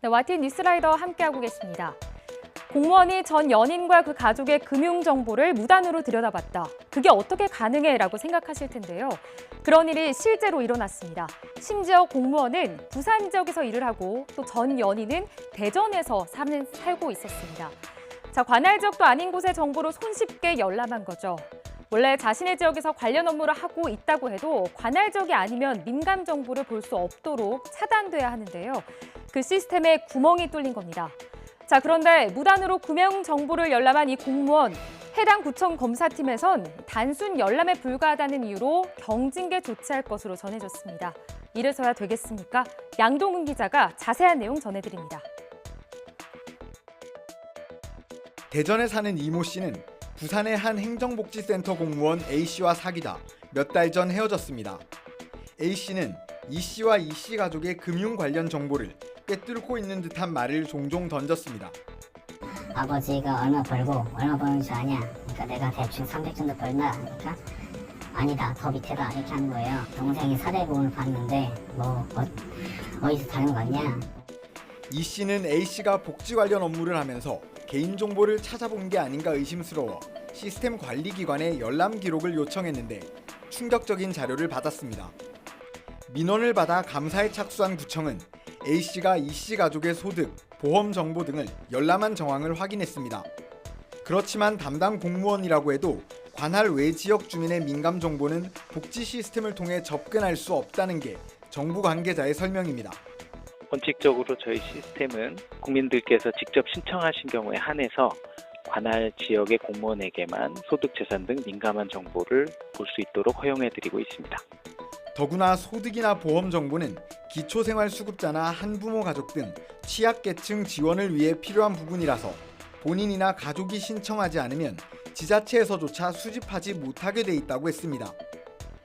네, YTN 뉴스라이더 함께하고 계십니다. 공무원이 전 연인과 그 가족의 금융정보를 무단으로 들여다봤다. 그게 어떻게 가능해? 라고 생각하실 텐데요. 그런 일이 실제로 일어났습니다. 심지어 공무원은 부산 지역에서 일을 하고 또 전 연인은 대전에서 살고 있었습니다. 자, 관할 지역도 아닌 곳의 정보로 손쉽게 열람한 거죠. 원래 자신의 지역에서 관련 업무를 하고 있다고 해도 관할 지역이 아니면 민감 정보를 볼 수 없도록 차단돼야 하는데요. 그 시스템에 구멍이 뚫린 겁니다. 자, 그런데 무단으로 금융 정보를 열람한 이 공무원, 해당 구청 검사팀에선 단순 열람에 불과하다는 이유로 경징계 조치할 것으로 전해졌습니다. 이래서야 되겠습니까? 양동근 기자가 자세한 내용 전해드립니다. 대전에 사는 이모 씨는 부산의 한 행정복지센터 공무원 A 씨와 사귀다 몇 달 전 헤어졌습니다. A 씨는 이 씨와 이 씨 가족의 금융 관련 정보를 꿰뚫고 있는 듯한 말을 종종 던졌습니다. 아버지가 얼마 벌고 얼마 버는 줄 아냐? 그러니까 내가 대충 300 정도 벌나? 그러니까 아니다, 더 밑에다 이렇게 하는 거예요. 동생이 사례보험을 봤는데 어디서 다른 거 같냐? 이 씨는 A 씨가 복지 관련 업무를 하면서 개인정보를 찾아본 게 아닌가 의심스러워 시스템 관리기관에 열람 기록을 요청했는데 충격적인 자료를 받았습니다. 민원을 받아 감사에 착수한 구청은 A 씨가 이 씨 가족의 소득, 보험 정보 등을 열람한 정황을 확인했습니다. 그렇지만 담당 공무원이라고 해도 관할 외 지역 주민의 민감 정보는 복지 시스템을 통해 접근할 수 없다는 게 정부 관계자의 설명입니다. 원칙적으로 저희 시스템은 국민들께서 직접 신청하신 경우에 한해서 관할 지역의 공무원에게만 소득, 재산 등 민감한 정보를 볼 수 있도록 허용해드리고 있습니다. 더구나 소득이나 보험 정보는 기초생활수급자나 한부모 가족 등 취약계층 지원을 위해 필요한 부분이라서 본인이나 가족이 신청하지 않으면 지자체에서조차 수집하지 못하게 돼 있다고 했습니다.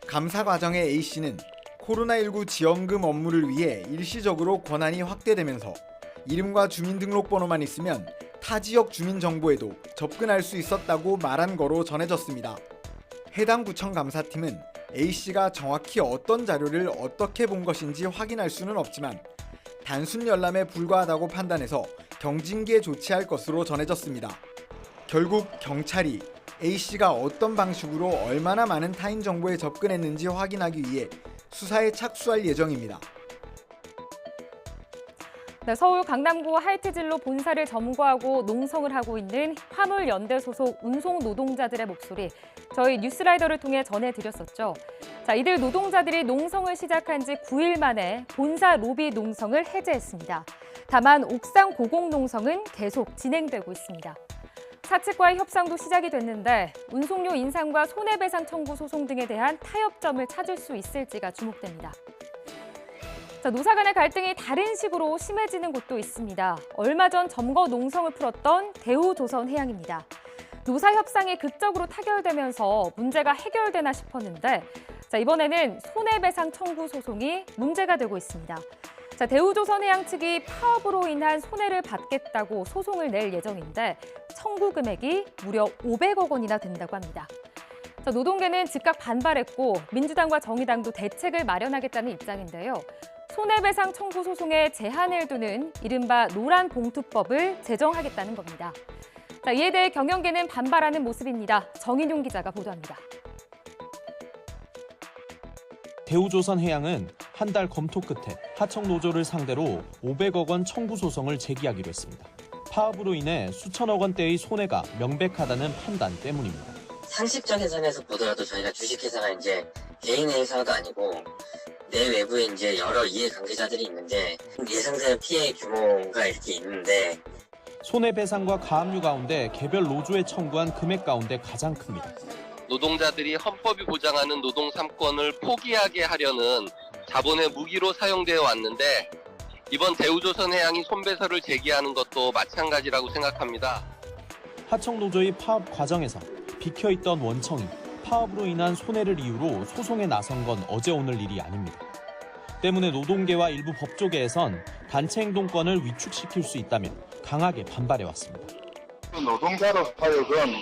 감사 과정에 A 씨는 코로나19 지원금 업무를 위해 일시적으로 권한이 확대되면서 이름과 주민등록번호만 있으면 타 지역 주민 정보에도 접근할 수 있었다고 말한 거로 전해졌습니다. 해당 구청 감사팀은 A 씨가 정확히 어떤 자료를 어떻게 본 것인지 확인할 수는 없지만 단순 열람에 불과하다고 판단해서 경징계 조치할 것으로 전해졌습니다. 결국 경찰이 A 씨가 어떤 방식으로 얼마나 많은 타인 정보에 접근했는지 확인하기 위해 수사에 착수할 예정입니다. 네, 서울 강남구 하이트진로 본사를 점거하고 농성을 하고 있는 화물연대 소속 운송 노동자들의 목소리 저희 뉴스라이더를 통해 전해드렸었죠. 자, 이들 노동자들이 농성을 시작한 지 9일 만에 본사 로비 농성을 해제했습니다. 다만 옥상 고공 농성은 계속 진행되고 있습니다. 사측과의 협상도 시작이 됐는데 운송료 인상과 손해배상 청구 소송 등에 대한 타협점을 찾을 수 있을지가 주목됩니다. 자, 노사 간의 갈등이 다른 식으로 심해지는 곳도 있습니다. 얼마 전 점거 농성을 풀었던 대우조선해양입니다. 노사 협상이 극적으로 타결되면서 문제가 해결되나 싶었는데 자, 이번에는 손해배상 청구 소송이 문제가 되고 있습니다. 자, 대우조선해양 측이 파업으로 인한 손해를 받겠다고 소송을 낼 예정인데 청구 금액이 무려 500억 원이나 된다고 합니다. 자, 노동계는 즉각 반발했고 민주당과 정의당도 대책을 마련하겠다는 입장인데요. 손해배상 청구 소송에 제한을 두는 이른바 노란봉투법을 제정하겠다는 겁니다. 자, 이에 대해 경영계는 반발하는 모습입니다. 정인용 기자가 보도합니다. 대우조선해양은 한 달 검토 끝에 하청 노조를 상대로 500억 원 청구 소송을 제기하기로 했습니다. 파업으로 인해 수천억 원대의 손해가 명백하다는 판단 때문입니다. 상식적인 선에서 보더라도 저희가 주식회사가 이제 개인의 회사도 아니고 내외부에 이제 여러 이해관계자들이 있는데 예상되는 피해 규모가 이렇게 있는데 손해배상과 가압류 가운데 개별 노조에 청구한 금액 가운데 가장 큽니다. 노동자들이 헌법이 보장하는 노동 3권을 포기하게 하려는 자본의 무기로 사용되어 왔는데 이번 대우조선해양이 손배설을 제기하는 것도 마찬가지라고 생각합니다. 하청 노조의 파업 과정에서 비켜있던 원청이 파업으로 인한 손해를 이유로 소송에 나선 건 어제 오늘 일이 아닙니다. 때문에 노동계와 일부 법조계에선 단체 행동권을 위축시킬 수 있다며 강하게 반발해왔습니다. 노동자로 하여금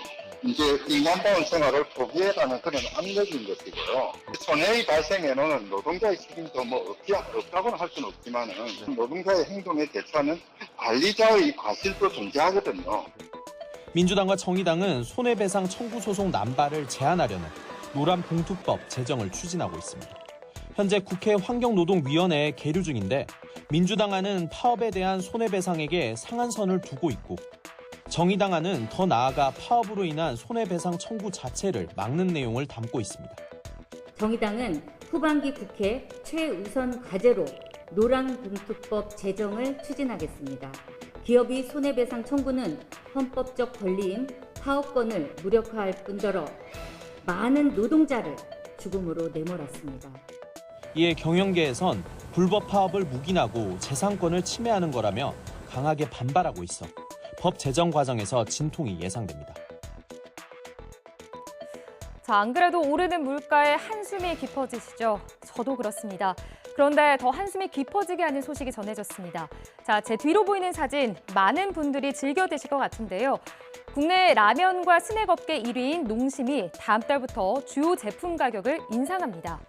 이제 인간다운 생활을 포기해라는 그런 압력인 것이고요. 손해의 발생에는 노동자의 책임도 없다고는 할 수는 없지만은 노동자의 행동에 대처하는 관리자의 과실도 존재하거든요. 민주당과 정의당은 손해배상 청구 소송 남발을 제한하려는 노란봉투법 제정을 추진하고 있습니다. 현재 국회 환경노동위원회에 계류 중인데 민주당안은 파업에 대한 손해배상액에 상한선을 두고 있고 정의당안은 더 나아가 파업으로 인한 손해배상 청구 자체를 막는 내용을 담고 있습니다. 정의당은 후반기 국회 최우선 과제로 노란봉투법 제정을 추진하겠습니다. 기업이 손해배상 청구는 헌법적 권리인 파업권을 무력화할 뿐더러 많은 노동자를 죽음으로 내몰았습니다. 이에 경영계에선 불법 파업을 묵인하고 재산권을 침해하는 거라며 강하게 반발하고 있어 법 제정 과정에서 진통이 예상됩니다. 자, 안 그래도 오르는 물가에 한숨이 깊어지시죠? 저도 그렇습니다. 그런데 더 한숨이 깊어지게 하는 소식이 전해졌습니다. 자, 제 뒤로 보이는 사진 많은 분들이 즐겨 드실 것 같은데요. 국내 라면과 스낵업계 1위인 농심이 다음 달부터 주요 제품 가격을 인상합니다.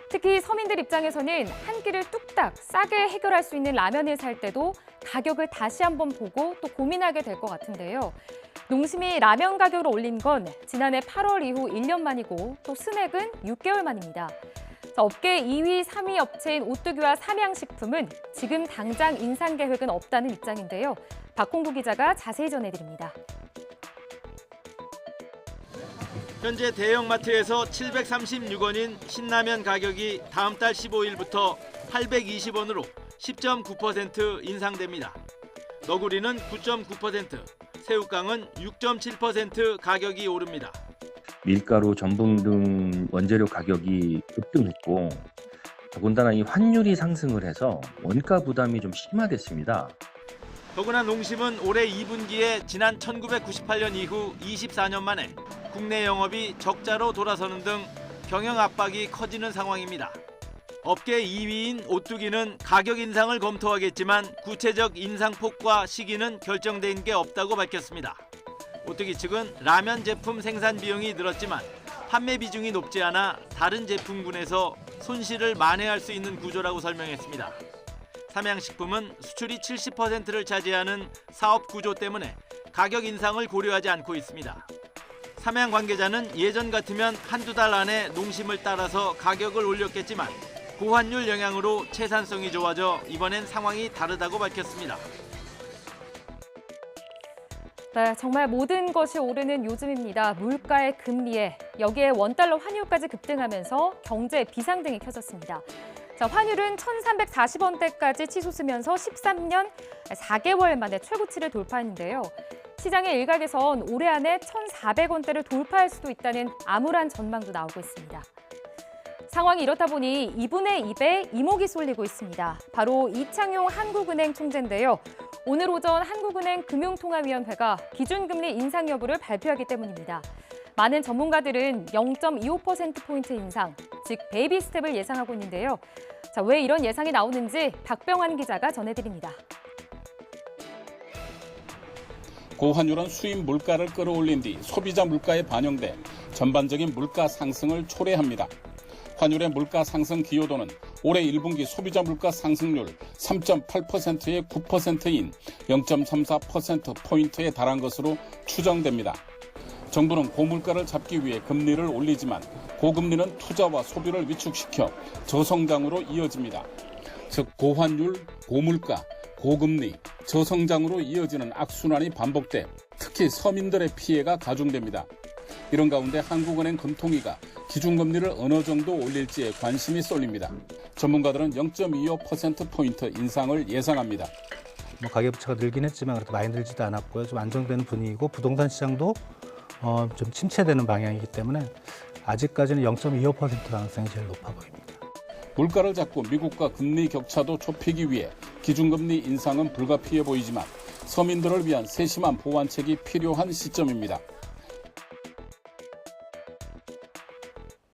특히 서민들 입장에서는 한 끼를 뚝딱 싸게 해결할 수 있는 라면을 살 때도 가격을 다시 한번 보고 또 고민하게 될 것 같은데요. 농심이 라면 가격을 올린 건 지난해 8월 이후 1년 만이고 또 스낵은 6개월 만입니다. 업계 2위, 3위 업체인 오뚜기와 삼양식품은 지금 당장 인상 계획은 없다는 입장인데요. 박홍구 기자가 자세히 전해드립니다. 현재 대형마트에서 736원인 신라면 가격이 다음 달 15일부터 820원으로 10.9% 인상됩니다. 너구리는 9.9%, 새우깡은 6.7% 가격이 오릅니다. 밀가루, 전분 등 원재료 가격이 급등했고 더군다나 이 환율이 상승을 해서 원가 부담이 좀 심화됐습니다. 더구나 농심은 올해 2분기에 지난 1998년 이후 24년 만에 국내 영업이 적자로 돌아서는 등 경영 압박이 커지는 상황입니다. 업계 2위인 오뚜기는 가격 인상을 검토하겠지만 구체적 인상폭과 시기는 결정된 게 없다고 밝혔습니다. 오뚜기 측은 라면 제품 생산 비용이 늘었지만 판매 비중이 높지 않아 다른 제품군에서 손실을 만회할 수 있는 구조라고 설명했습니다. 삼양식품은 수출이 70%를 차지하는 사업 구조 때문에 가격 인상을 고려하지 않고 있습니다. 삼양 관계자는 예전 같으면 한두 달 안에 농심을 따라서 가격을 올렸겠지만 고환율 영향으로 채산성이 좋아져 이번엔 상황이 다르다고 밝혔습니다. 네, 정말 모든 것이 오르는 요즘입니다. 물가의 금리에 여기에 원달러 환율까지 급등하면서 경제 비상등이 켜졌습니다. 자, 환율은 1,340원대까지 치솟으면서 13년 4개월 만에 최고치를 돌파했는데요. 시장의 일각에선 올해 안에 1,400원대를 돌파할 수도 있다는 암울한 전망도 나오고 있습니다. 상황이 이렇다 보니 2분의 2배 이목이 쏠리고 있습니다. 바로 이창용 한국은행 총재인데요. 오늘 오전 한국은행 금융통화위원회가 기준금리 인상 여부를 발표하기 때문입니다. 많은 전문가들은 0.25%포인트 인상, 즉 베이비 스텝을 예상하고 있는데요. 자, 왜 이런 예상이 나오는지 박병환 기자가 전해드립니다. 고환율은 수입 물가를 끌어올린 뒤 소비자 물가에 반영돼 전반적인 물가 상승을 초래합니다. 환율의 물가 상승 기여도는 올해 1분기 소비자 물가 상승률 3.8%의 9%인 0.34%포인트에 달한 것으로 추정됩니다. 정부는 고물가를 잡기 위해 금리를 올리지만 고금리는 투자와 소비를 위축시켜 저성장으로 이어집니다. 즉 고환율, 고물가, 고금리, 저성장으로 이어지는 악순환이 반복돼 특히 서민들의 피해가 가중됩니다. 이런 가운데 한국은행 금통위가 기준금리를 어느 정도 올릴지에 관심이 쏠립니다. 전문가들은 0.25%포인트 인상을 예상합니다. 가계부채가 늘긴 했지만 그래도 많이 늘지도 않았고요. 좀 안정되는 분위기고 부동산 시장도 좀 침체되는 방향이기 때문에 아직까지는 0.25% 가능성이 제일 높아 보입니다. 물가를 잡고 미국과 금리 격차도 좁히기 위해 기준금리 인상은 불가피해 보이지만 서민들을 위한 세심한 보완책이 필요한 시점입니다.